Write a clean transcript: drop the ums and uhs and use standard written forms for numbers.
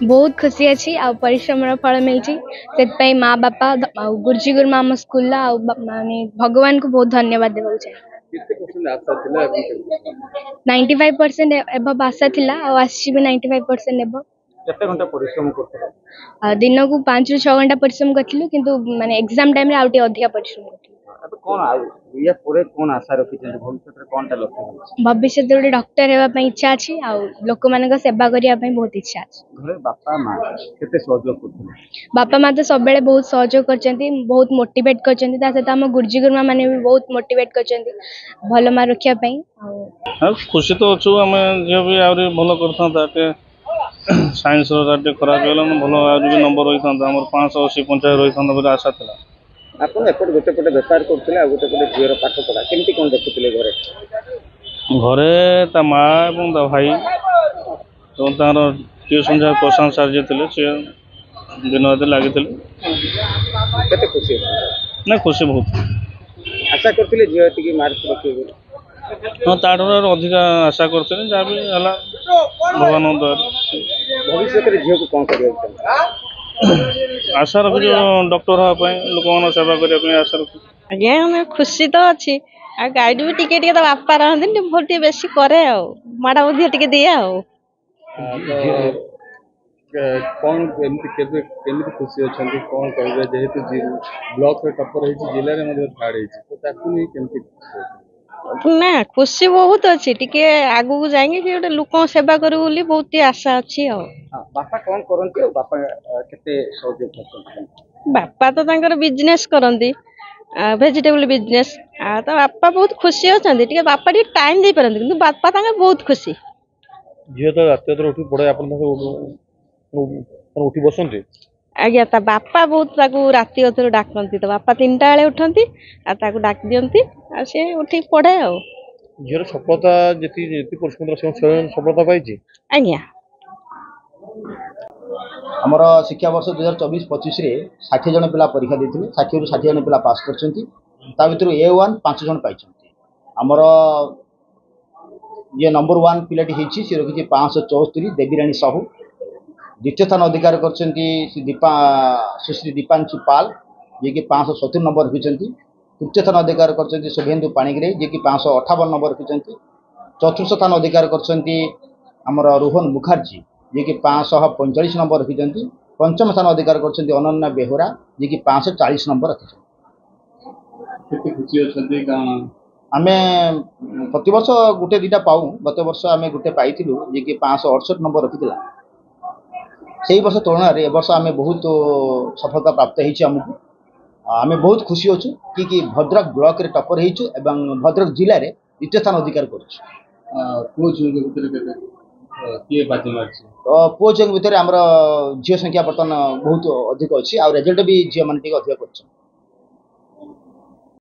बहुत खुशी अच्छी आ परिश्रम फल मिली से माँ बापा गुरुजी गुरुमा आम स्कूल माने भगवान को बहुत धन्यवाद देवा चाहिए। 95% एबव आशा थिला आ 95% एबव। केते घंटा परिश्रम करथि दिन को 5 ରୁ 6 घंटा परिश्रम करथिलु किंतु माने एग्जाम टाइम रे आउटी अधिक परिश्रम करथिलु। अब कोन या पूरे कोन आशा रखि छै भविष्य रे कोनटा लक्ष्य छै? भविष्य रे डॉक्टर हेबा पई इच्छा अछि आ लोक मानक सेवा करिया पई बहुत इच्छा अछि। घरे बापा मां केते सहयोग करथि? बापा मां तो सब बेले बहुत सहयोग करचंती बहुत मोटिवेट करचंती ता सहित हम गुरुजी गुरुमा माने भी बहुत मोटिवेट करचंती भलो मार रखिया पई। हां खुशी तो अछु हमें जे भी आउरी भलो करथा ताके साइंस रो राटे खराब गेलो भलो आउरी भी नंबर होई था हमर 580 50 होई था बोले आशा थिला। आपण एपट गोटे पटे व्यापार करथिले आ गोटे पटे झियर पाठ पढा केमती कोन देखुथिले घरे? घरे ता मां एवं ता भाई तो तार ट्यूशन जा प्रशांत सर जे थिले से दिन रात लागि थिले। केते खुशी ना खुशी बहुत आशा करथिले झियर टिकी मार्क रखिबे? हां ताडर अधिक आशा करथिले जा भी हला भगवान दर भविष्य रे झियो को कोन करियो? आशा रखु जो डॉक्टर हा पई लोकन सेवा करिया पई आशा रखु। आज्ञा हमें खुशी तो अच्छी आ गाइड भी टिके टिके तो बापा रहते भोट बेसी करे माड़ा बुद्धि टिके दिए कौन केमती खुशी अच्छा कौन कहे जेहेतु ब्लॉक रे टपर है जिले में मधे थार्ड है तो ताकू नहीं केमती ना खुशी बहुत अच्छी टिके आगु को जाएंगे कि गोटे लोक सेवा करू बोली बहुत आशा अच्छी बापा कौन करंती बापा केते सहयोग करते? बापा तो तांकर बिजनेस करंती वेजिटेबल बिजनेस आ तो बापा बहुत खुशी अछंती टिके बापा टिके टाइम दे परंती किंतु बापा तांकर बहुत खुशी। झियो तो रात उठी पड़े अपन उठी बसंती? आज्ञा ता बापा बहुत ताकू राति अथर डाकती तो बापा 3टा बेले उठती आ ताकू डाक दियंती आ से उठी पढ़े झियर सफलता जति जति परिश्रम से सफलता पाइछि? आज्ञा आमर शिक्षा वर्ष 2024-25 रे 60 जन पिला परीक्षा देथिले 60 रु 60 जन पिला पास करछंती ता भितर A1 5 जन पाइछंती। आमर जे नंबर 1 पिलाटी हिची से रखिछि 574 देवीरानी साहू। द्वितीय स्थान अधिकार करछंती सुश्री दीपांशु पाल जे कि 570 नंबर रखिछंती। तृतीय स्थान अधिकार करछंती शुभेंदु पाणिग्रे जे कि 558 नंबर रखिछंती। चतुर्थ स्थान अधिकार करछंती आमर रोहन मुखर्जी जे कि 545 नंबर रखिछंती। पंचम स्थान अधिकार करछंती अनन्या बेहोरा जे कि 540 नंबर रखिछंती। केते खुशी अछंती का आमे प्रति वर्ष गुटे दिटा पाऊ गत वर्ष आमे गुटे पाइथिलु जे कि 568 नंबर रखिथिला सेही वर्ष तुलना रे ए वर्ष आमे बहुत सफलता प्राप्त हेछि हमकु आमे बहुत खुशी होछु कि भद्रक ब्लॉक रे टपर हेछु एवं भद्रक जिल्ला रे द्वितीय स्थान अधिकार करछु। कोच के भीतर केते के बाजी मारछि तो कोच के भीतर हमर झियो संख्या बर्तन बहुत अधिक अछि आ रिजल्ट भी झियो मन टिक अधिक करछ।